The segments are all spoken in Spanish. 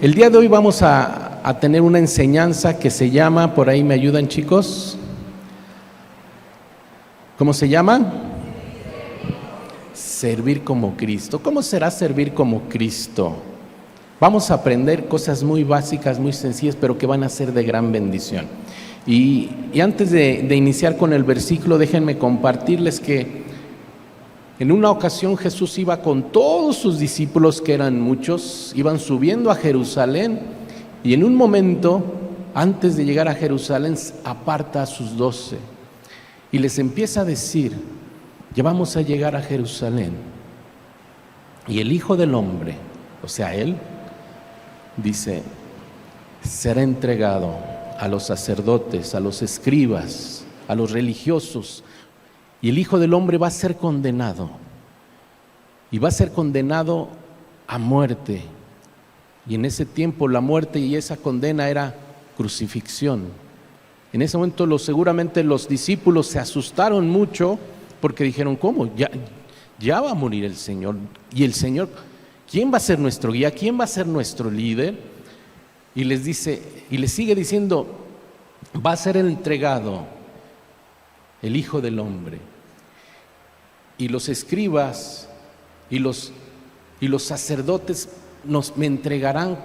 El día de hoy vamos a tener una enseñanza que se llama, por ahí me ayudan chicos, ¿cómo se llama? Servir como Cristo. ¿Cómo será servir como Cristo? Vamos a aprender cosas muy básicas, muy sencillas, pero que van a ser de gran bendición. Y antes de iniciar con el versículo, déjenme compartirles que en una ocasión Jesús iba con todos sus discípulos, que eran muchos, iban subiendo a Jerusalén, y en un momento, antes de llegar a Jerusalén, aparta a sus 12 y les empieza a decir: ya vamos a llegar a Jerusalén, y el Hijo del Hombre, o sea, Él, dice, será entregado a los sacerdotes, a los escribas, a los religiosos, y el Hijo del Hombre va a ser condenado, y va a ser condenado a muerte. Y en ese tiempo la muerte y esa condena era crucifixión. En ese momento seguramente los discípulos se asustaron mucho, porque dijeron: ¿cómo? Ya va a morir el Señor. Y el Señor, ¿quién va a ser nuestro guía? ¿Quién va a ser nuestro líder? Y les dice, y les sigue diciendo: va a ser entregado el Hijo del Hombre. Y los escribas y los sacerdotes me entregarán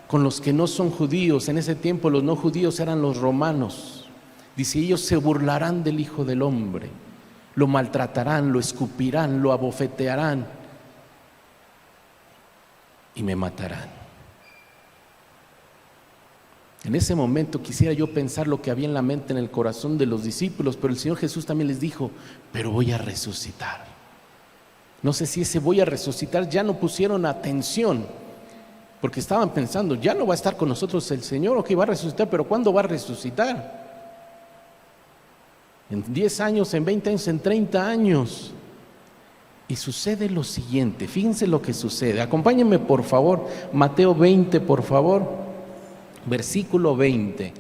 con los que no son judíos. En ese tiempo los no judíos eran los romanos. Dice: ellos se burlarán del Hijo del Hombre, lo maltratarán, lo escupirán, lo abofetearán y me matarán. En ese momento quisiera yo pensar lo que había en la mente, en el corazón de los discípulos, pero el Señor Jesús también les dijo: pero voy a resucitar. No sé si ese voy a resucitar ya no pusieron atención, porque estaban pensando: ya no va a estar con nosotros el Señor, ok, va a resucitar, pero ¿cuándo va a resucitar? En 10 años, en 20 años, en 30 años. Y sucede lo siguiente, fíjense lo que sucede. Acompáñenme por favor, Mateo 20, por favor. Versículo 20,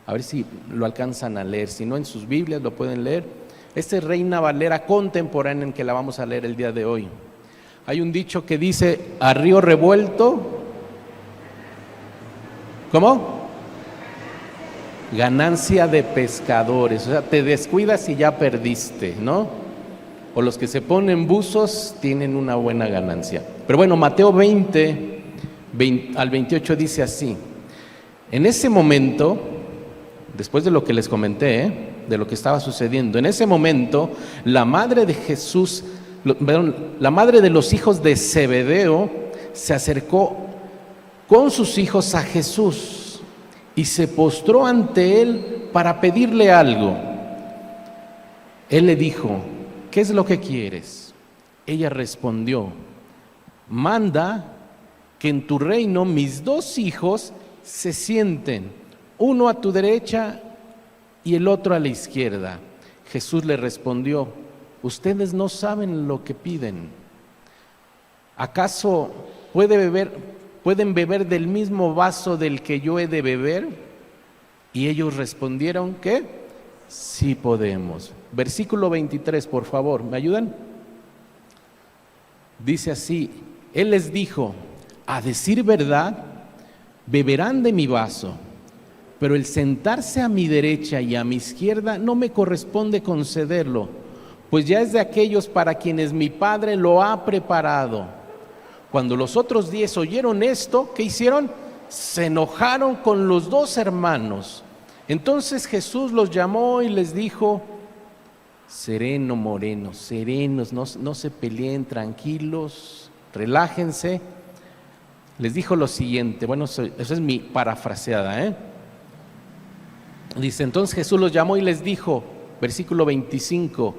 a ver si lo alcanzan a leer, si no en sus Biblias lo pueden leer. Esta es Reina Valera contemporánea, en que la vamos a leer el día de hoy. Hay un dicho que dice: a río revuelto, ¿cómo? Ganancia de pescadores. O sea, te descuidas y ya perdiste, ¿no? O los que se ponen buzos tienen una buena ganancia. Pero bueno, Mateo 20 al 28 dice así: en ese momento, después de lo que les comenté, de lo que estaba sucediendo, en ese momento, la madre de Jesús, la madre de los hijos de Zebedeo, se acercó con sus hijos a Jesús y se postró ante él para pedirle algo. Él le dijo: ¿qué es lo que quieres? Ella respondió: manda que en tu reino mis 2 hijos se sienten, uno a tu derecha y el otro a la izquierda. Jesús le respondió: ustedes no saben lo que piden. ¿Acaso pueden beber del mismo vaso del que yo he de beber? Y ellos respondieron: ¿qué? Sí podemos. Versículo 23, por favor, ¿me ayudan? Dice así: Él les dijo: a decir verdad, beberán de mi vaso, pero el sentarse a mi derecha y a mi izquierda no me corresponde concederlo, pues ya es de aquellos para quienes mi Padre lo ha preparado. Cuando los otros 10 oyeron esto, ¿qué hicieron? Se enojaron con los 2 hermanos. Entonces Jesús los llamó y les dijo: sereno, morenos, serenos, no se peleen, tranquilos, relájense. Les dijo lo siguiente, bueno, eso es mi parafraseada, Dice: entonces Jesús los llamó y les dijo, versículo 25: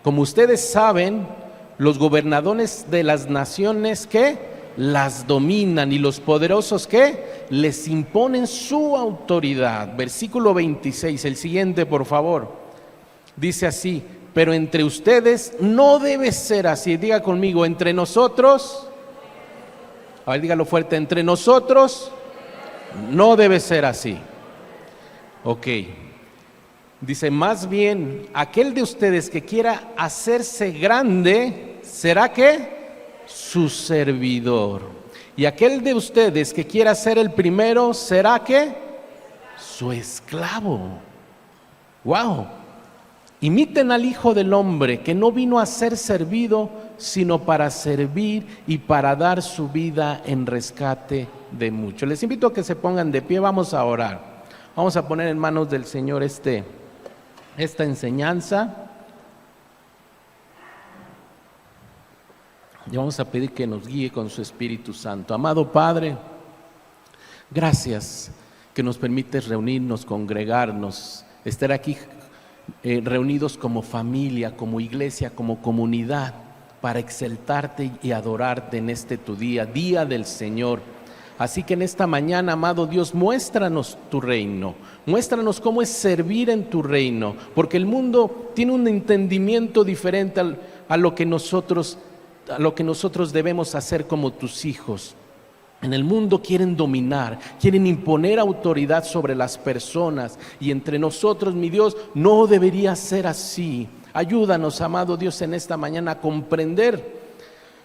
como ustedes saben, los gobernadores de las naciones, ¿qué? Las dominan, y los poderosos, ¿qué? Les imponen su autoridad. Versículo 26, el siguiente, por favor. Dice así: pero entre ustedes no debe ser así. Diga conmigo: entre nosotros. A ver, dígalo fuerte: entre nosotros no debe ser así. Ok. Dice: más bien, aquel de ustedes que quiera hacerse grande, ¿será qué? Su servidor. Y aquel de ustedes que quiera ser el primero, ¿será qué? Su esclavo. ¡Wow! Imiten al Hijo del Hombre, que no vino a ser servido, sino para servir y para dar su vida en rescate de muchos. Les invito a que se pongan de pie, vamos a orar. Vamos a poner en manos del Señor esta enseñanza. Y vamos a pedir que nos guíe con su Espíritu Santo. Amado Padre, gracias que nos permites reunirnos, congregarnos, estar aquí reunidos como familia, como iglesia, como comunidad, para exaltarte y adorarte en este tu día, día del Señor. Así que en esta mañana, amado Dios, muéstranos tu reino, muéstranos cómo es servir en tu reino, porque el mundo tiene un entendimiento diferente a lo que nosotros debemos hacer como tus hijos. En el mundo quieren dominar, quieren imponer autoridad sobre las personas, y entre nosotros, mi Dios, no debería ser así. Ayúdanos, amado Dios, en esta mañana a comprender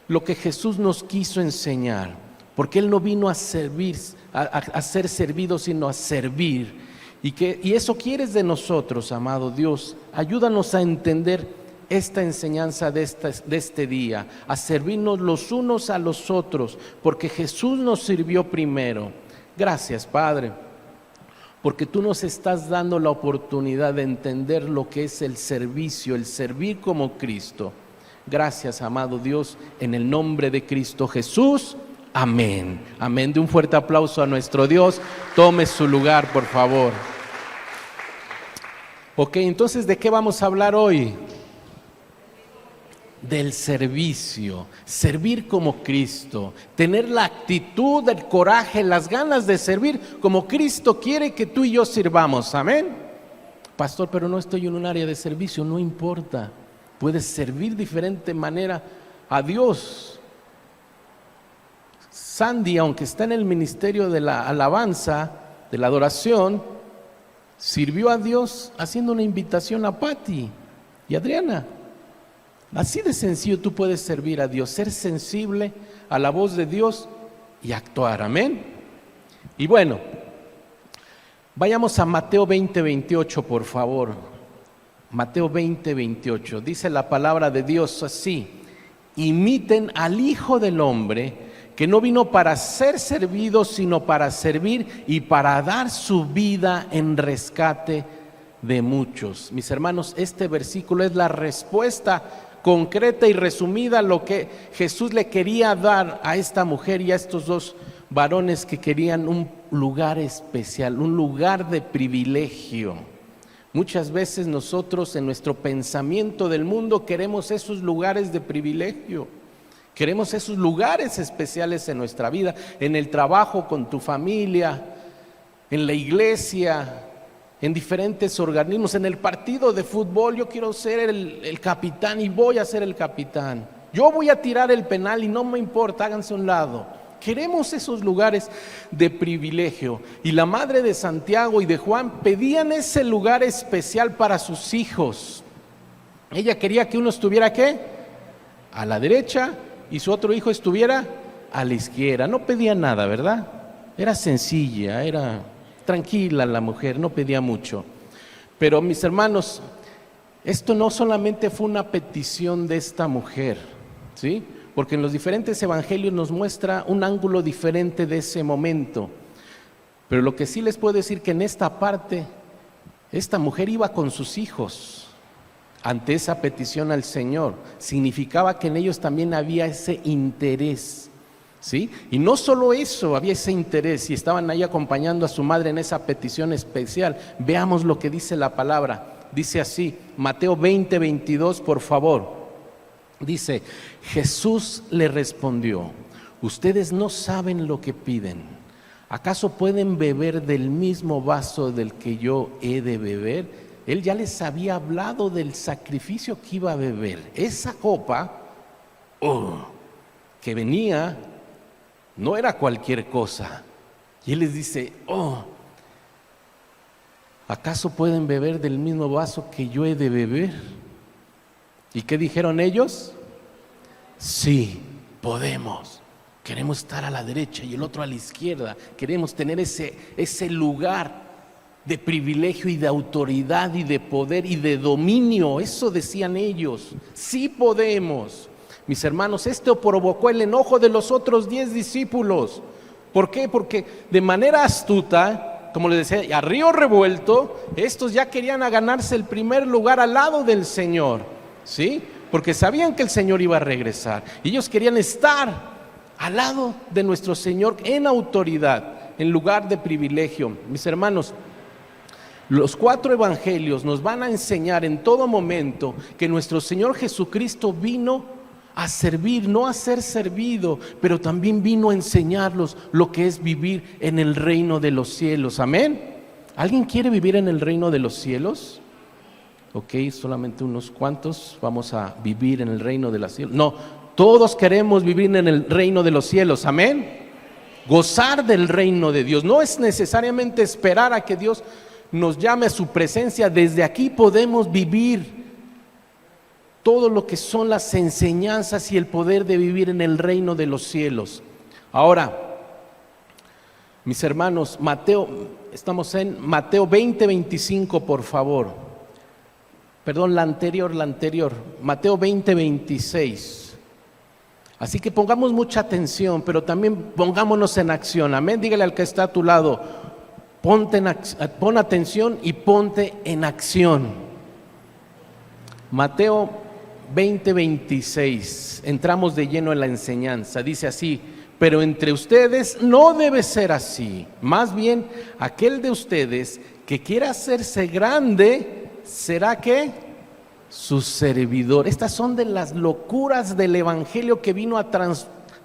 lo que Jesús nos quiso enseñar, porque Él no vino a servir, a ser servido, sino a servir. Y eso quieres de nosotros, amado Dios. Ayúdanos a entender esta enseñanza de este día, a servirnos los unos a los otros, porque Jesús nos sirvió primero. Gracias, Padre, porque tú nos estás dando la oportunidad de entender lo que es el servicio, el servir como Cristo. Gracias, amado Dios, en el nombre de Cristo Jesús. Amén. Amén. De un fuerte aplauso a nuestro Dios. Tome su lugar, por favor. Ok, entonces, ¿de qué vamos a hablar hoy? Del servicio, servir como Cristo, tener la actitud, el coraje, las ganas de servir como Cristo quiere que tú y yo sirvamos. Amén. Pastor, pero no estoy en un área de servicio. No importa, puedes servir de diferente manera a Dios. Sandy, aunque está en el ministerio de la alabanza, de la adoración, sirvió a Dios haciendo una invitación a Patti y Adriana. Así de sencillo tú puedes servir a Dios, ser sensible a la voz de Dios y actuar. Amén. Y bueno, vayamos a Mateo 20:28, por favor. Mateo 20:28. Dice la palabra de Dios así: imiten al Hijo del Hombre, que no vino para ser servido, sino para servir y para dar su vida en rescate de muchos. Mis hermanos, este versículo es la respuesta concreta y resumida lo que Jesús le quería dar a esta mujer y a estos dos varones que querían un lugar especial, un lugar de privilegio. Muchas veces nosotros en nuestro pensamiento del mundo queremos esos lugares de privilegio, queremos esos lugares especiales en nuestra vida, en el trabajo, con tu familia, en la iglesia, en diferentes organismos, en el partido de fútbol. Yo quiero ser el capitán y voy a ser el capitán. Yo voy a tirar el penal y no me importa, háganse a un lado. Queremos esos lugares de privilegio. Y la madre de Santiago y de Juan pedían ese lugar especial para sus hijos. Ella quería que uno estuviera ¿qué? A la derecha y su otro hijo estuviera a la izquierda. No pedía nada, ¿verdad? Era sencilla, era tranquila la mujer, no pedía mucho. Pero mis hermanos, esto no solamente fue una petición de esta mujer, ¿sí? Porque en los diferentes evangelios nos muestra un ángulo diferente de ese momento. Pero lo que sí les puedo decir que en esta parte, esta mujer iba con sus hijos ante esa petición al Señor. Significaba que en ellos también había ese interés, ¿sí? Y no solo eso, había ese interés y estaban ahí acompañando a su madre en esa petición especial. Veamos lo que dice la palabra. Dice así, Mateo 20:22, por favor. Dice: Jesús le respondió: ustedes no saben lo que piden. ¿Acaso pueden beber del mismo vaso del que yo he de beber? Él ya les había hablado del sacrificio que iba a beber. Esa copa que venía no era cualquier cosa. Y Él les dice: ¿acaso pueden beber del mismo vaso que yo he de beber? ¿Y qué dijeron ellos? Sí, podemos. Queremos estar a la derecha y el otro a la izquierda. Queremos tener ese lugar de privilegio y de autoridad y de poder y de dominio. Eso decían ellos. Sí podemos. Mis hermanos, esto provocó el enojo de los otros 10 discípulos. ¿Por qué? Porque de manera astuta, como les decía, a río revuelto, estos ya querían ganarse el primer lugar al lado del Señor, ¿sí? Porque sabían que el Señor iba a regresar. Y ellos querían estar al lado de nuestro Señor en autoridad, en lugar de privilegio. Mis hermanos, los 4 evangelios nos van a enseñar en todo momento que nuestro Señor Jesucristo vino a servir, no a ser servido, pero también vino a enseñarlos lo que es vivir en el reino de los cielos. Amén. ¿Alguien quiere vivir en el reino de los cielos? Ok, solamente unos cuantos vamos a vivir en el reino de los cielos. No, todos queremos vivir en el reino de los cielos. Amén. Gozar del reino de Dios. No es necesariamente esperar a que Dios nos llame a su presencia. Desde aquí podemos vivir todo lo que son las enseñanzas y el poder de vivir en el reino de los cielos. Ahora, mis hermanos, estamos en Mateo 20:25, por favor. Perdón, la anterior, Mateo 20:26. Así que pongamos mucha atención, pero también pongámonos en acción. Amén. Dígale al que está a tu lado, pon atención y ponte en acción. Mateo 20:26. Entramos de lleno en la enseñanza. Dice así: pero entre ustedes no debe ser así. Más bien, aquel de ustedes que quiera hacerse grande, ¿será qué? Su servidor. Estas son de las locuras del evangelio que vino a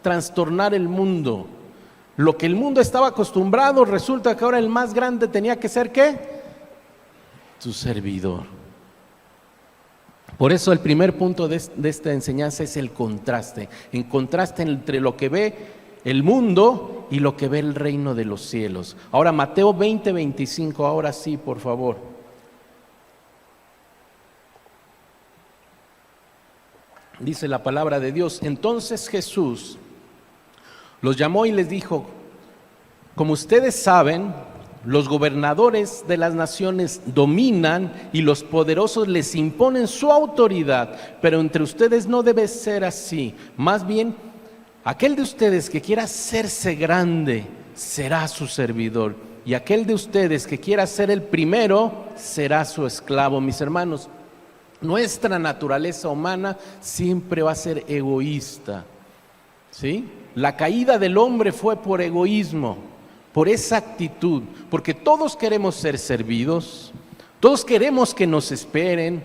trastornar el mundo. Lo que el mundo estaba acostumbrado, resulta que ahora el más grande tenía que ser ¿qué? Su servidor. Por eso el primer punto de esta enseñanza es el contraste. En contraste entre lo que ve el mundo y lo que ve el reino de los cielos. Ahora Mateo 20:25, ahora sí, por favor. Dice la palabra de Dios: entonces Jesús los llamó y les dijo: como ustedes saben, los gobernadores de las naciones dominan y los poderosos les imponen su autoridad, pero entre ustedes no debe ser así. Más bien, aquel de ustedes que quiera hacerse grande será su servidor, y aquel de ustedes que quiera ser el primero será su esclavo. Mis hermanos, nuestra naturaleza humana siempre va a ser egoísta, ¿sí? La caída del hombre fue por egoísmo, por esa actitud, porque todos queremos ser servidos, todos queremos que nos esperen,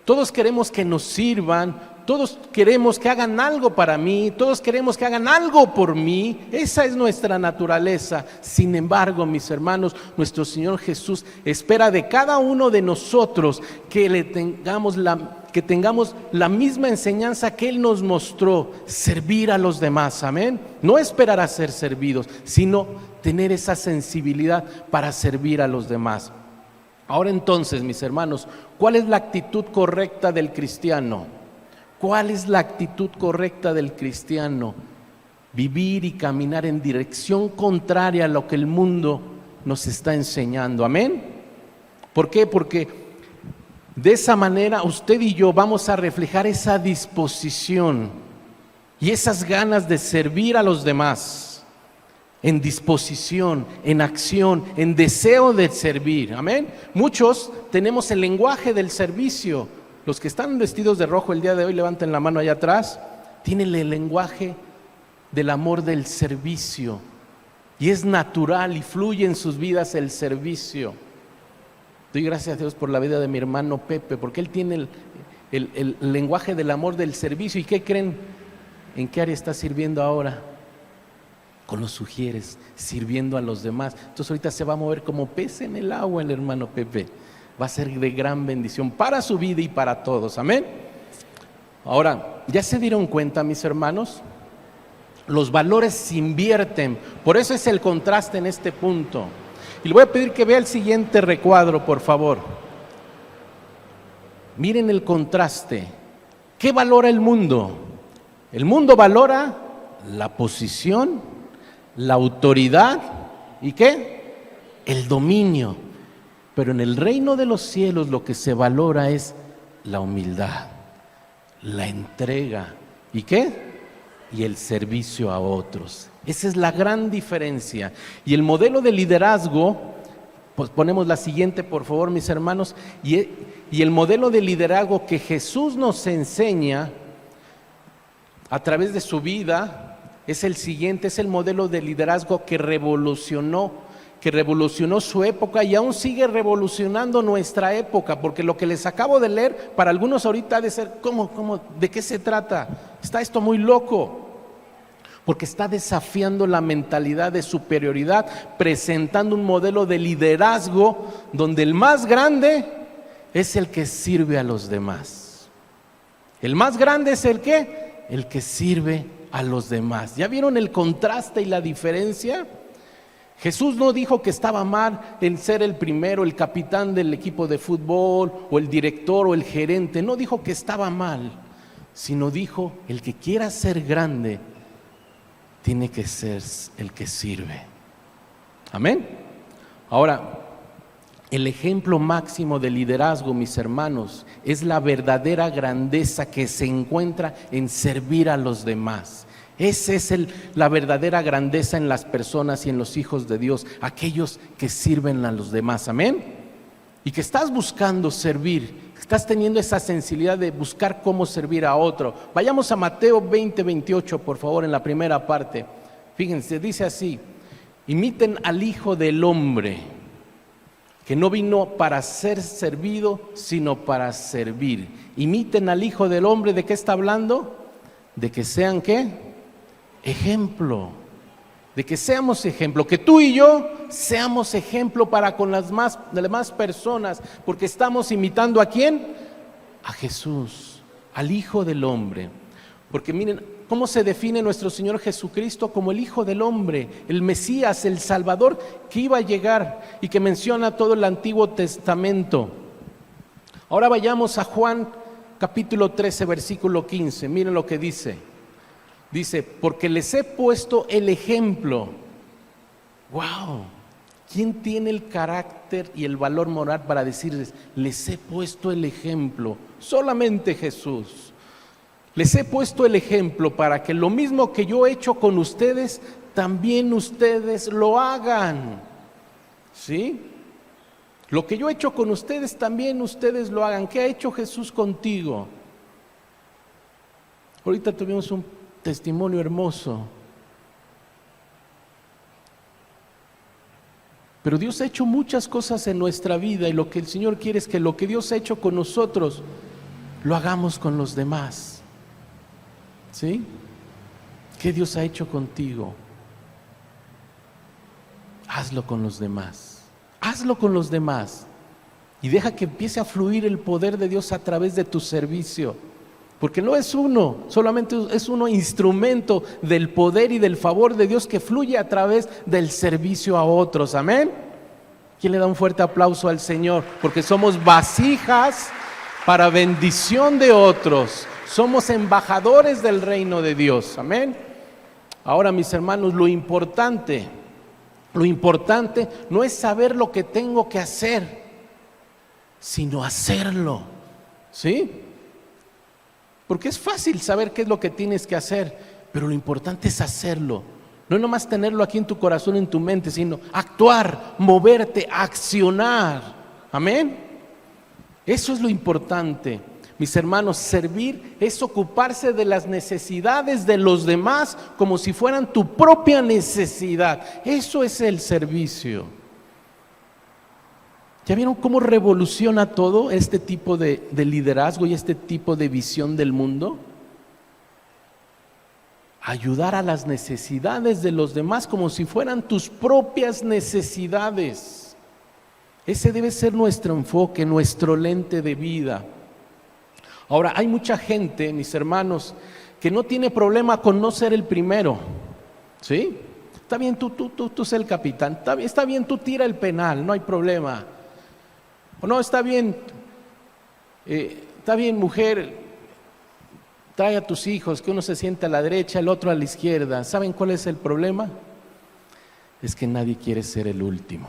todos queremos que nos sirvan, todos queremos que hagan algo para mí, todos queremos que hagan algo por mí. Esa es nuestra naturaleza. Sin embargo, mis hermanos, nuestro Señor Jesús espera de cada uno de nosotros que tengamos la misma enseñanza que Él nos mostró: servir a los demás. Amén. No esperar a ser servidos, sino tener esa sensibilidad para servir a los demás. Ahora entonces, mis hermanos, ¿cuál es la actitud correcta del cristiano? ¿Cuál es la actitud correcta del cristiano? Vivir y caminar en dirección contraria a lo que el mundo nos está enseñando. Amén. ¿Por qué? Porque de esa manera usted y yo vamos a reflejar esa disposición y esas ganas de servir a los demás, en disposición, en acción, en deseo de servir. Amén. Muchos tenemos el lenguaje del servicio. Los que están vestidos de rojo el día de hoy, levanten la mano allá atrás. Tienen el lenguaje del amor del servicio, y es natural y fluye en sus vidas el servicio. Doy gracias a Dios por la vida de mi hermano Pepe, porque él tiene el lenguaje del amor del servicio. ¿Y qué creen? ¿En qué área está sirviendo ahora? Con los sugieres, sirviendo a los demás. Entonces ahorita se va a mover como pez en el agua el hermano Pepe. Va a ser de gran bendición para su vida y para todos. Amén. Ahora, ¿ya se dieron cuenta, mis hermanos? Los valores se invierten. Por eso es el contraste en este punto. Y le voy a pedir que vea el siguiente recuadro, por favor. Miren el contraste. ¿Qué valora el mundo? El mundo valora la posición, la autoridad y ¿qué? El dominio. Pero en el reino de los cielos lo que se valora es la humildad, la entrega y ¿qué? Y el servicio a otros. Esa es la gran diferencia. Y el modelo de liderazgo, pues ponemos la siguiente por favor mis hermanos, y el modelo de liderazgo que Jesús nos enseña a través de su vida es el siguiente, es el modelo de liderazgo que revolucionó su época y aún sigue revolucionando nuestra época, porque lo que les acabo de leer, para algunos ahorita ha de ser, ¿cómo? ¿De qué se trata? Está esto muy loco. Porque está desafiando la mentalidad de superioridad, presentando un modelo de liderazgo donde el más grande es el que sirve a los demás. El más grande es el ¿qué? El que sirve a los demás. ¿Ya vieron el contraste y la diferencia? Jesús no dijo que estaba mal en ser el primero, el capitán del equipo de fútbol, o el director, o el gerente. No dijo que estaba mal, sino dijo, el que quiera ser grande, tiene que ser el que sirve. Amén. Ahora, el ejemplo máximo de liderazgo, mis hermanos, es la verdadera grandeza que se encuentra en servir a los demás. Esa es la verdadera grandeza en las personas y en los hijos de Dios, aquellos que sirven a los demás. Amén. Y que estás buscando servir, estás teniendo esa sensibilidad de buscar cómo servir a otro. Vayamos a Mateo 20:28, por favor, en la primera parte. Fíjense, dice así: imiten al Hijo del Hombre, que no vino para ser servido, sino para servir. Imiten al Hijo del Hombre. ¿De qué está hablando? De que sean ¿qué? Ejemplo. De que seamos ejemplo, que tú y yo seamos ejemplo para con las demás personas, porque estamos imitando ¿a quién? A Jesús, al Hijo del Hombre. Porque miren, ¿cómo se define nuestro Señor Jesucristo? Como el Hijo del Hombre, el Mesías, el Salvador que iba a llegar y que menciona todo el Antiguo Testamento. Ahora vayamos a Juan capítulo 13, versículo 15, miren lo que dice. Dice, porque les he puesto el ejemplo. ¡Wow! ¿Quién tiene el carácter y el valor moral para decirles, les he puesto el ejemplo? Solamente Jesús. Les he puesto el ejemplo para que lo mismo que yo he hecho con ustedes, también ustedes lo hagan. ¿Sí? Lo que yo he hecho con ustedes, también ustedes lo hagan. ¿Qué ha hecho Jesús contigo? Ahorita tuvimos un testimonio hermoso. Pero Dios ha hecho muchas cosas en nuestra vida y lo que el Señor quiere es que lo que Dios ha hecho con nosotros lo hagamos con los demás. ¿Sí? ¿Qué Dios ha hecho contigo? Hazlo con los demás. Hazlo con los demás y deja que empiece a fluir el poder de Dios a través de tu servicio. Porque no es uno, solamente es uno instrumento del poder y del favor de Dios que fluye a través del servicio a otros. Amén. ¿Quién le da un fuerte aplauso al Señor? Porque somos vasijas para bendición de otros. Somos embajadores del reino de Dios. Amén. Ahora, mis hermanos, lo importante no es saber lo que tengo que hacer, sino hacerlo. ¿Sí? Porque es fácil saber qué es lo que tienes que hacer, pero lo importante es hacerlo. No es nomás tenerlo aquí en tu corazón, en tu mente, sino actuar, moverte, accionar. Amén. Eso es lo importante. Mis hermanos, servir es ocuparse de las necesidades de los demás como si fueran tu propia necesidad. Eso es el servicio. ¿Ya vieron cómo revoluciona todo este tipo de liderazgo y este tipo de visión del mundo? Ayudar a las necesidades de los demás como si fueran tus propias necesidades. Ese debe ser nuestro enfoque, nuestro lente de vida. Ahora, hay mucha gente, mis hermanos, que no tiene problema con no ser el primero. ¿Sí? Está bien, tú sé el capitán. Está bien, tú tira el penal, no hay problema. O no, está bien, mujer, Trae a tus hijos, que uno se siente a la derecha, el otro a la izquierda. ¿Saben cuál es el problema? Es que nadie quiere ser el último.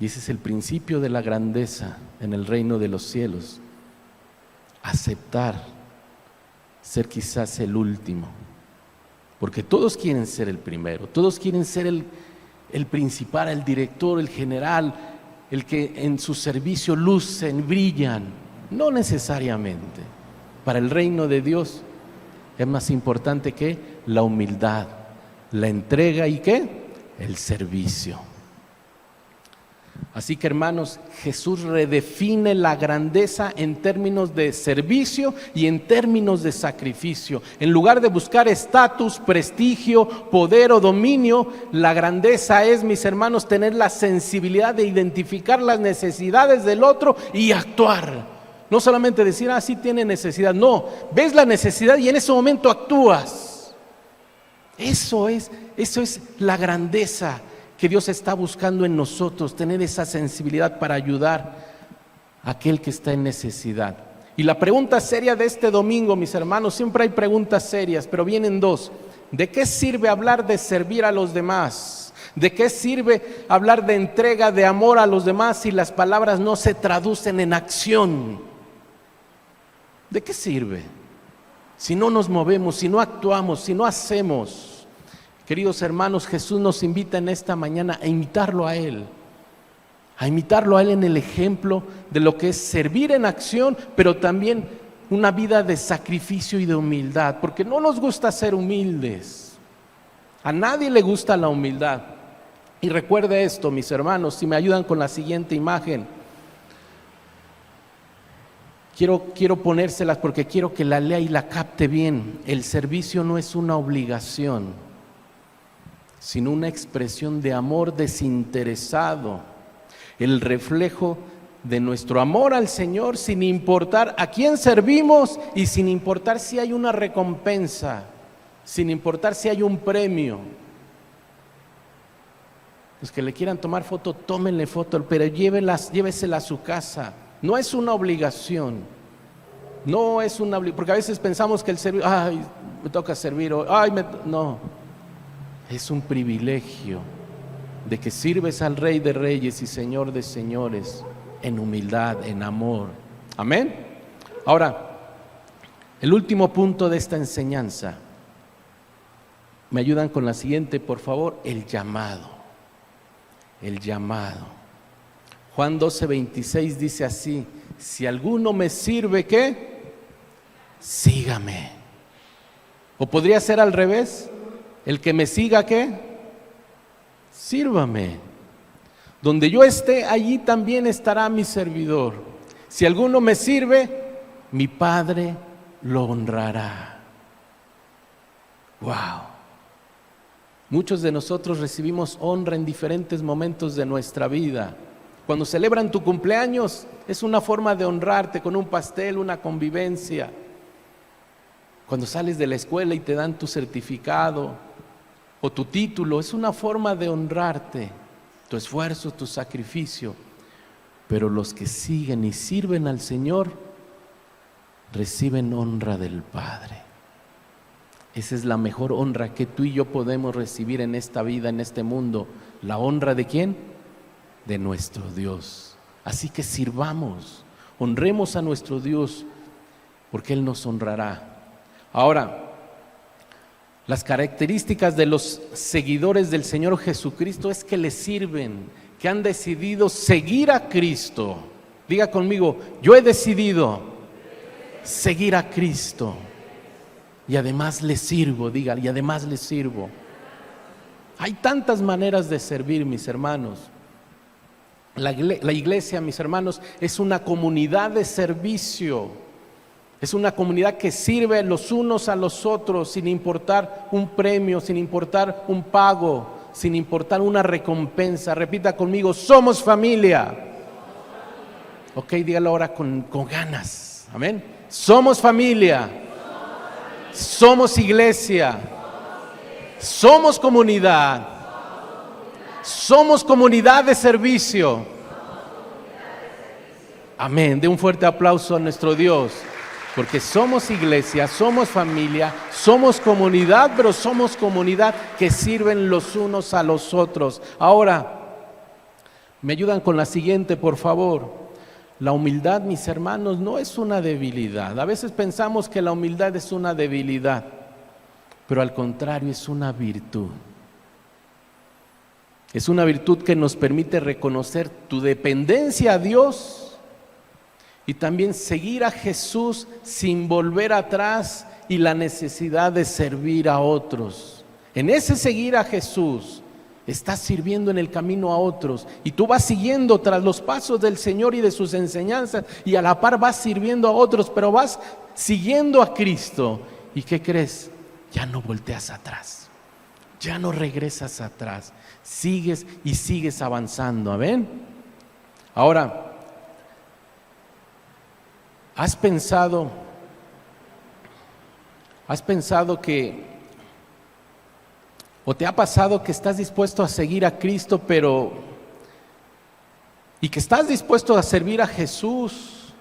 Y ese es el principio de la grandeza en el reino de los cielos. Aceptar ser quizás el último. Porque todos quieren ser el primero, todos quieren ser el principal, el director, el general, el que en su servicio lucen, brillan. No necesariamente. Para el reino de Dios es más importante que la humildad, la entrega y ¿qué? El servicio. Así que, hermanos, Jesús redefine la grandeza en términos de servicio y en términos de sacrificio. En lugar de buscar estatus, prestigio, poder o dominio, la grandeza es, mis hermanos, tener la sensibilidad de identificar las necesidades del otro y actuar. No solamente decir, sí tiene necesidad. No, ves la necesidad y en ese momento actúas. Eso es la grandeza que Dios está buscando en nosotros, tener esa sensibilidad para ayudar a aquel que está en necesidad. Y la pregunta seria de este domingo, mis hermanos, siempre hay preguntas serias, pero vienen dos. ¿De qué sirve hablar de servir a los demás? ¿De qué sirve hablar de entrega, de amor a los demás si las palabras no se traducen en acción? ¿De qué sirve? Si no nos movemos, si no actuamos, si no hacemos. Queridos hermanos, Jesús nos invita en esta mañana a imitarlo a Él en el ejemplo de lo que es servir en acción, pero también una vida de sacrificio y de humildad, porque no nos gusta ser humildes. A nadie le gusta la humildad. Y recuerde esto, mis hermanos, si me ayudan con la siguiente imagen. Quiero ponérselas porque quiero que la lea y la capte bien. El servicio no es una obligación, sino una expresión de amor desinteresado, el reflejo de nuestro amor al Señor sin importar a quién servimos y sin importar si hay una recompensa, sin importar si hay un premio. Los que le quieran tomar foto, tómenle foto, pero llévesela a su casa. No es una obligación, porque a veces pensamos que el servir, me toca servir, no. Es un privilegio de que sirves al Rey de Reyes y Señor de Señores en humildad, en amor. Amén. Ahora, el último punto de esta enseñanza. ¿Me ayudan con la siguiente, por favor? El llamado. El llamado. Juan 12:26 dice así: si alguno me sirve, ¿qué? Sígame. O podría ser al revés. El que me siga, ¿qué? Sírvame. Donde yo esté, allí también estará mi servidor. Si alguno me sirve, mi Padre lo honrará. ¡Wow! Muchos de nosotros recibimos honra en diferentes momentos de nuestra vida. Cuando celebran tu cumpleaños, es una forma de honrarte con un pastel, una convivencia. Cuando sales de la escuela y te dan tu certificado o tu título, es una forma de honrarte, tu esfuerzo, tu sacrificio. Pero los que siguen y sirven al Señor reciben honra del Padre. Esa es la mejor honra que tú y yo podemos recibir en esta vida, en este mundo. ¿La honra de quién? De nuestro Dios. Así que sirvamos, honremos a nuestro Dios, porque Él nos honrará. Ahora, las características de los seguidores del Señor Jesucristo es que le sirven, que han decidido seguir a Cristo. Diga conmigo, yo he decidido seguir a Cristo y además le sirvo. Diga, y además le sirvo. Hay tantas maneras de servir, mis hermanos. La iglesia, mis hermanos, es una comunidad de servicio. Es una comunidad que sirve los unos a los otros sin importar un premio, sin importar un pago, sin importar una recompensa. Repita conmigo, somos familia. Ok, dígalo ahora con ganas. Amén. Somos familia. Somos iglesia. Somos comunidad. Somos comunidad de servicio. Amén. De un fuerte aplauso a nuestro Dios. Porque somos iglesia, somos familia, somos comunidad, pero somos comunidad que sirven los unos a los otros. Ahora, me ayudan con la siguiente, por favor. La humildad, mis hermanos, no es una debilidad. A veces pensamos que la humildad es una debilidad, pero al contrario es una virtud. Es una virtud que nos permite reconocer tu dependencia a Dios y también seguir a Jesús sin volver atrás y la necesidad de servir a otros. En ese seguir a Jesús, estás sirviendo en el camino a otros y tú vas siguiendo tras los pasos del Señor y de sus enseñanzas y a la par vas sirviendo a otros, pero vas siguiendo a Cristo. ¿Y qué crees? Ya no volteas atrás, ya no regresas atrás, sigues y sigues avanzando. ¿Amén? Ahora, ¿has pensado que, o te ha pasado que estás dispuesto a seguir a Cristo, y que estás dispuesto a servir a Jesús,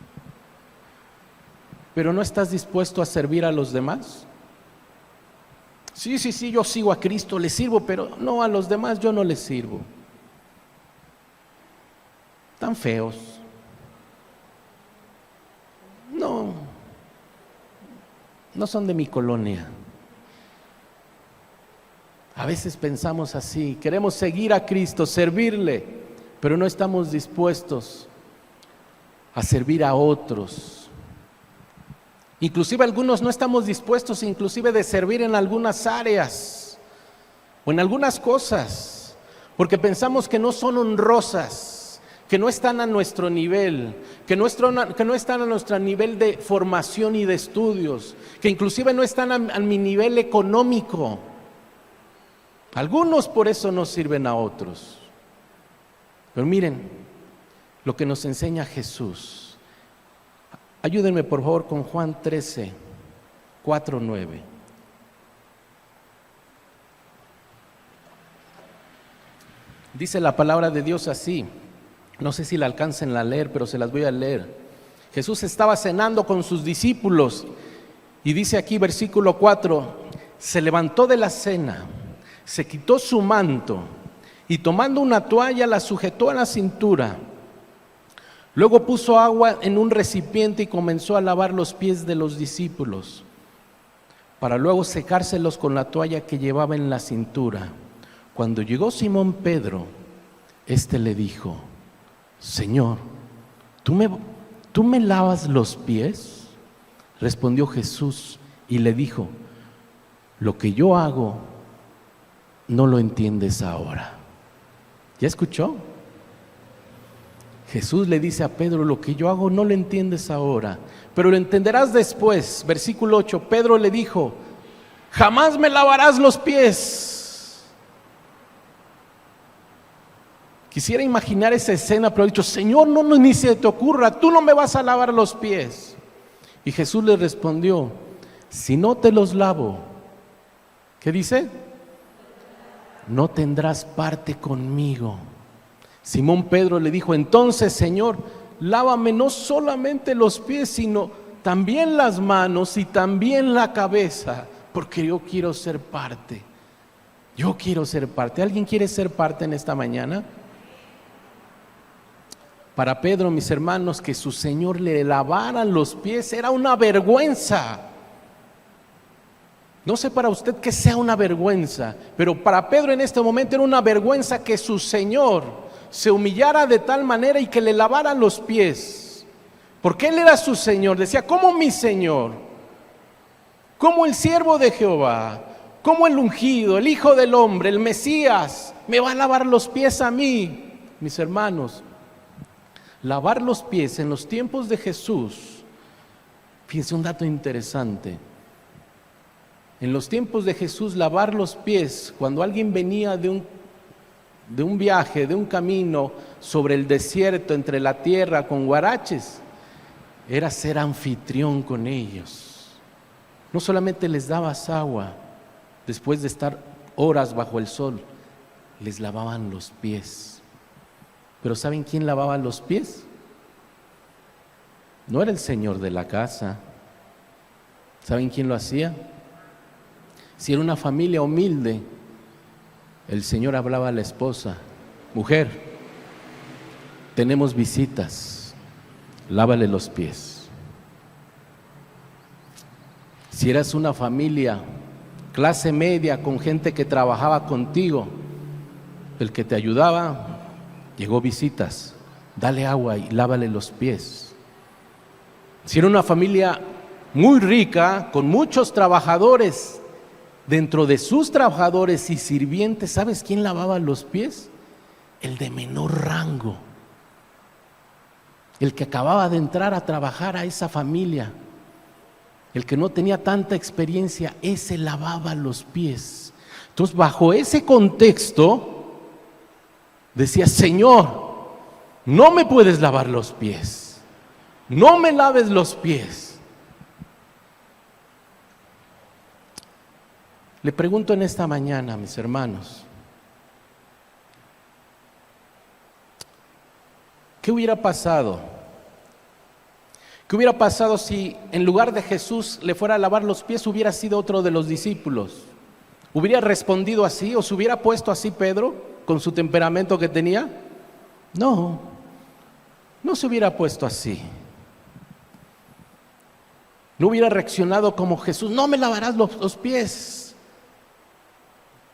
pero no estás dispuesto a servir a los demás? Sí, yo sigo a Cristo, le sirvo, pero no, a los demás yo no les sirvo. Tan feos. No son de mi colonia. A veces pensamos así, queremos seguir a Cristo, servirle, pero no estamos dispuestos a servir a otros. Inclusive algunos no estamos dispuestos inclusive de servir en algunas áreas o en algunas cosas, porque pensamos que no son honrosas, que no están a nuestro nivel, que no están a nuestro nivel de formación y de estudios, que inclusive no están a mi nivel económico. Algunos por eso no sirven a otros. Pero miren lo que nos enseña Jesús. Ayúdenme por favor con Juan 13, 4, 9. Dice la palabra de Dios así. No sé si la alcancen a leer, pero se las voy a leer. Jesús estaba cenando con sus discípulos y dice aquí versículo 4, se levantó de la cena, se quitó su manto y tomando una toalla la sujetó a la cintura. Luego puso agua en un recipiente y comenzó a lavar los pies de los discípulos, para luego secárselos con la toalla que llevaba en la cintura. Cuando llegó Simón Pedro, éste le dijo: Señor, ¿tú me lavas los pies? Respondió Jesús y le dijo: lo que yo hago no lo entiendes ahora. ¿Ya escuchó? Jesús le dice a Pedro: lo que yo hago no lo entiendes ahora, pero lo entenderás después. Versículo 8, Pedro le dijo: jamás me lavarás los pies. Quisiera imaginar esa escena, pero he dicho: Señor, no, ni se te ocurra, tú no me vas a lavar los pies. Y Jesús le respondió: si no te los lavo, ¿qué dice? No tendrás parte conmigo. Simón Pedro le dijo: entonces, Señor, lávame no solamente los pies, sino también las manos y también la cabeza, porque yo quiero ser parte. Yo quiero ser parte. ¿Alguien quiere ser parte en esta mañana? Para Pedro, mis hermanos, que su Señor le lavara los pies era una vergüenza. No sé para usted que sea una vergüenza, pero para Pedro en este momento era una vergüenza que su Señor se humillara de tal manera y que le lavara los pies. Porque Él era su Señor. Decía: ¿cómo mi Señor? ¿Cómo el siervo de Jehová? ¿Cómo el ungido, el Hijo del Hombre, el Mesías, me va a lavar los pies a mí? Mis hermanos, lavar los pies en los tiempos de Jesús, fíjense un dato interesante. En los tiempos de Jesús, lavar los pies, cuando alguien venía de un viaje, de un camino sobre el desierto, entre la tierra, con huaraches, era ser anfitrión con ellos. No solamente les dabas agua, después de estar horas bajo el sol, les lavaban los pies. Pero ¿saben quién lavaba los pies? No era el señor de la casa, ¿Saben quién lo hacía? Si era una familia humilde, el Señor hablaba a la esposa: mujer, tenemos visitas, lávale los pies. Si eras una familia clase media con gente que trabajaba contigo, el que te ayudaba, llegó visitas, dale agua y lávale los pies. Si era una familia muy rica, con muchos trabajadores, dentro de sus trabajadores y sirvientes, ¿sabes quién lavaba los pies? El de menor rango, el que acababa de entrar a trabajar a esa familia, el que no tenía tanta experiencia, ese lavaba los pies. Entonces, bajo ese contexto, decía: Señor, no me puedes lavar los pies, no me laves los pies. Le pregunto en esta mañana, mis hermanos, ¿qué hubiera pasado? ¿Qué hubiera pasado si en lugar de Jesús le fuera a lavar los pies, hubiera sido otro de los discípulos? ¿Hubiera respondido así o se hubiera puesto así Pedro con su temperamento que tenía? No, no se hubiera puesto así. No hubiera reaccionado como Jesús: no me lavarás los pies,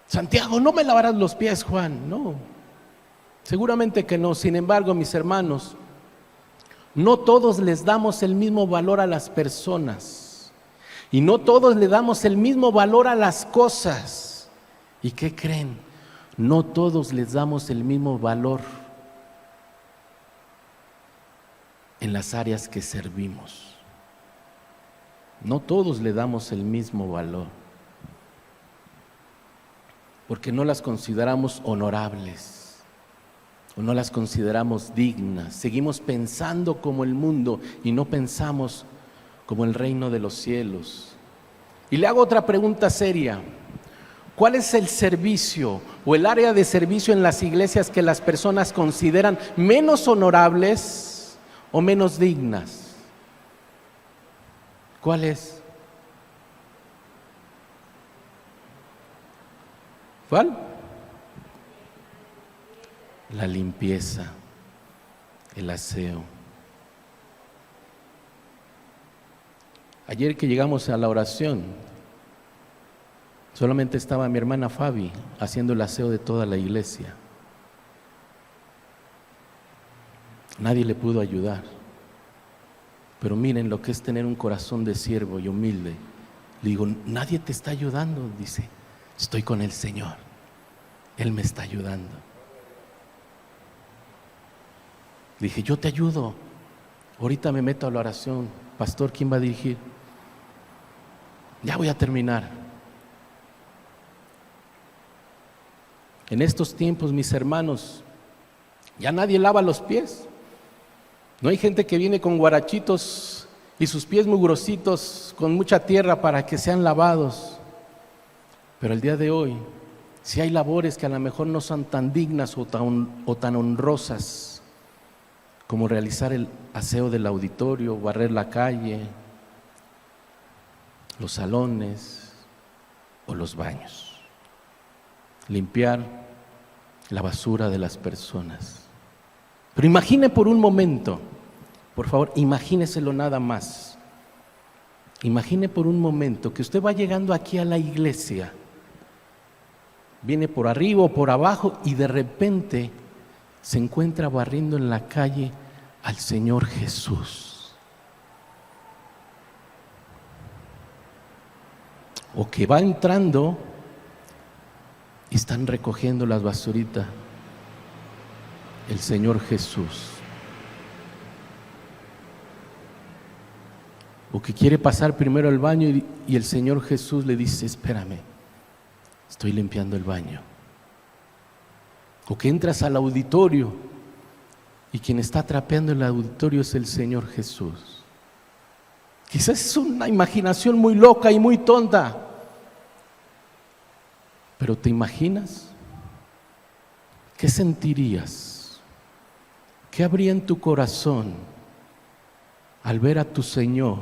Santiago, no me lavarás los pies, Juan. No, seguramente que no. Sin embargo, mis hermanos, no todos les damos el mismo valor a las personas y no todos le damos el mismo valor a las cosas. ¿Y qué creen? No todos les damos el mismo valor en las áreas que servimos. No todos le damos el mismo valor, porque no las consideramos honorables o no las consideramos dignas. Seguimos pensando como el mundo y no pensamos como el reino de los cielos. Y le hago otra pregunta seria: ¿cuál es el servicio o el área de servicio en las iglesias que las personas consideran menos honorables o menos dignas? ¿Cuál es? ¿Cuál? La limpieza, el aseo. Ayer que llegamos a la oración, solamente estaba mi hermana Fabi haciendo el aseo de toda la iglesia. Nadie le pudo ayudar. Pero miren lo que es tener un corazón de siervo y humilde. Le digo: nadie te está ayudando. Dice: estoy con el Señor, Él me está ayudando. Dije: yo te ayudo, ahorita me meto a la oración. Pastor, ¿quién va a dirigir? Ya voy a terminar. En estos tiempos, mis hermanos, ya nadie lava los pies. No hay gente que viene con guarachitos y sus pies mugrositos con mucha tierra para que sean lavados. Pero el día de hoy, si hay labores que a lo mejor no son tan dignas o tan honrosas, como realizar el aseo del auditorio, barrer la calle, los salones o los baños, limpiar la basura de las personas. Pero imagine por un momento, por favor, imagíneselo nada más. Imagine por un momento que usted va llegando aquí a la iglesia, viene por arriba o por abajo y de repente se encuentra barriendo en la calle al Señor Jesús. O que va entrando y están recogiendo las basuritas el Señor Jesús. O que quiere pasar primero al baño y el Señor Jesús le dice: espérame, estoy limpiando el baño. O que entras al auditorio y quien está trapeando el auditorio es el Señor Jesús. Quizás es una imaginación muy loca y muy tonta, pero ¿te imaginas? ¿Qué sentirías? ¿Qué habría en tu corazón al ver a tu Señor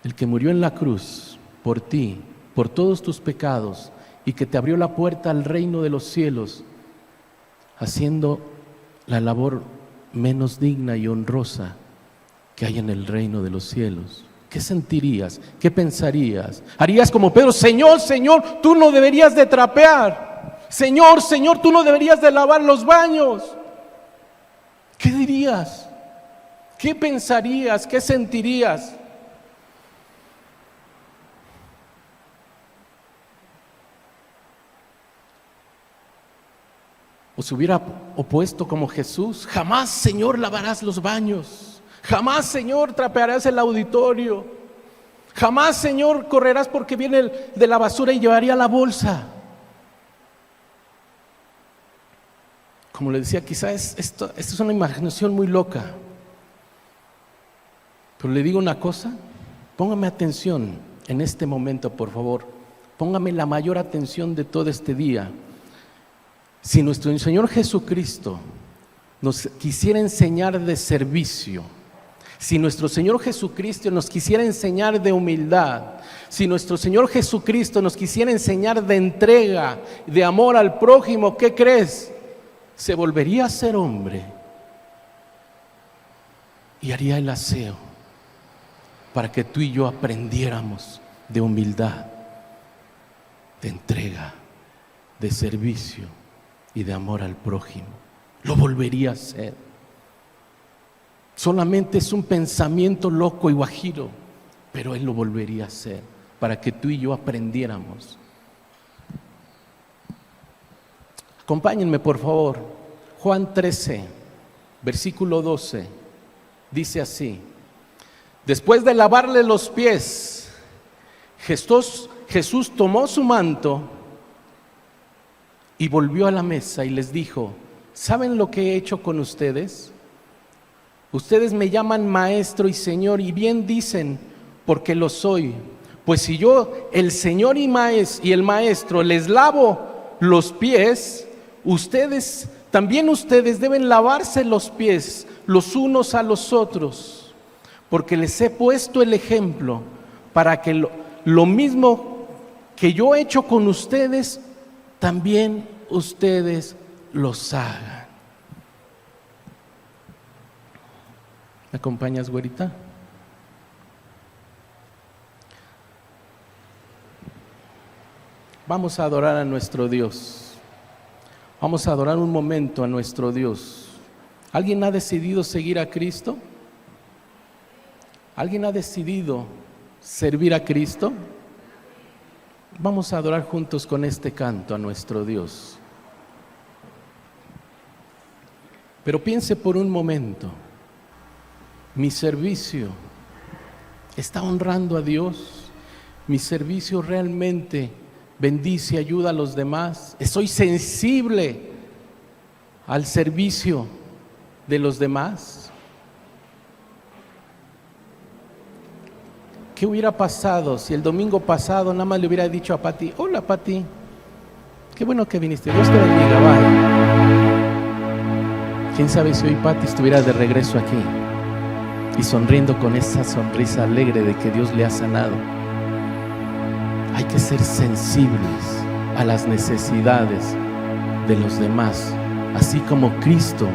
el que murió en la cruz por ti, por todos tus pecados, y que te abrió la puerta al reino de los cielos, haciendo la labor menos digna y honrosa que hay en el reino de los cielos. ¿Qué sentirías? ¿Qué pensarías? ¿Harías como Pedro? Señor, Señor, tú no deberías de trapear. Señor, Señor, tú no deberías de lavar los baños. ¿Qué dirías? ¿Qué pensarías? ¿Qué sentirías? ¿O se hubiera opuesto como Jesús? Jamás, Señor, lavarás los baños. Jamás, Señor, trapearás el auditorio. Jamás, Señor, correrás porque viene el de la basura y llevaría la bolsa. Como le decía, quizás esto es una imaginación muy loca. Pero le digo una cosa, póngame atención en este momento, por favor. Póngame la mayor atención de todo este día. Si nuestro Señor Jesucristo nos quisiera enseñar de servicio, si nuestro Señor Jesucristo nos quisiera enseñar de humildad, si nuestro Señor Jesucristo nos quisiera enseñar de entrega, de amor al prójimo, ¿qué crees? Se volvería a ser hombre y haría el aseo para que tú y yo aprendiéramos de humildad, de entrega, de servicio y de amor al prójimo. Lo volvería a hacer. Solamente es un pensamiento loco y guajiro, pero Él lo volvería a hacer para que tú y yo aprendiéramos. Acompáñenme, por favor. Juan 13, versículo 12, dice así: después de lavarle los pies, Jesús tomó su manto y volvió a la mesa y les dijo: ¿saben lo que he hecho con ustedes? Ustedes me llaman maestro y señor, y bien dicen, porque lo soy. Pues si yo, el señor y el maestro, les lavo los pies, también ustedes deben lavarse los pies los unos a los otros, porque les he puesto el ejemplo para que lo mismo que yo he hecho con ustedes, también ustedes los hagan. ¿Me acompañas, güerita? Vamos a adorar a nuestro Dios. Vamos a adorar un momento a nuestro Dios. ¿Alguien ha decidido seguir a Cristo? ¿Alguien ha decidido servir a Cristo? Vamos a adorar juntos con este canto a nuestro Dios. Pero piense por un momento, ¿mi servicio está honrando a Dios? ¿Mi servicio realmente bendice y ayuda a los demás? ¿Estoy sensible al servicio de los demás? ¿Qué hubiera pasado si el domingo pasado nada más le hubiera dicho a Pati: hola Pati, qué bueno que viniste, Dios te bendiga, bye? ¿Quién sabe si hoy Pati estuviera de regreso aquí y sonriendo con esa sonrisa alegre de que Dios le ha sanado? Hay que ser sensibles a las necesidades de los demás, así como Cristo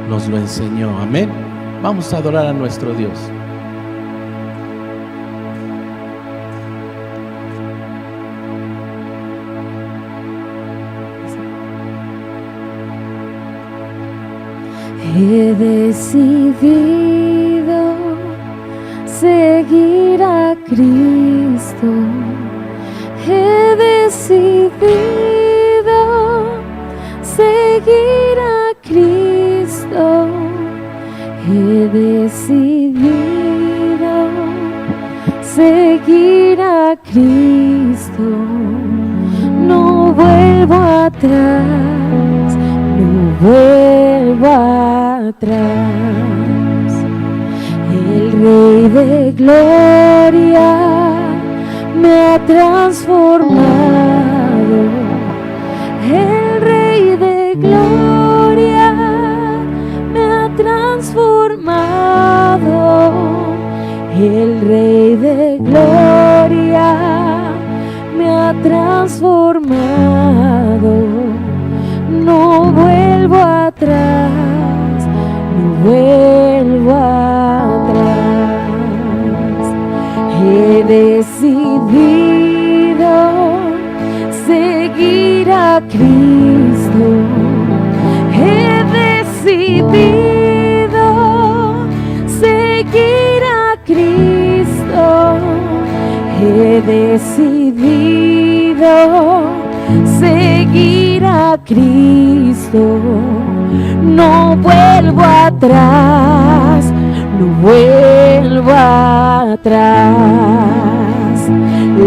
nos lo enseñó. Amén. Vamos a adorar a nuestro Dios. He decidido seguir a Cristo. He decidido seguir a Cristo. He decidido seguir a Cristo. No vuelvo atrás, no vuelvo atrás. El Rey de Gloria me ha transformado. El Rey de Gloria me ha transformado. El Rey de Gloria ha transformado. No vuelvo atrás, no vuelvo atrás. He decidido seguir a Cristo. He decidido seguir a Cristo. He decidido seguir a Cristo. No vuelvo atrás, no vuelvo atrás.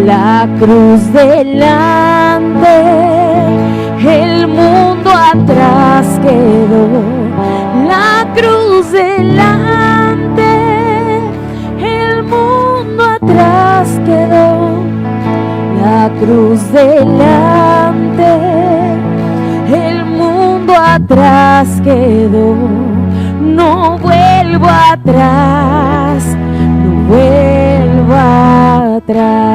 La cruz delante, el mundo atrás quedó. La cruz delante, el mundo atrás quedó. La cruz delante, el mundo atrás quedó. No vuelvo atrás, no vuelvo atrás.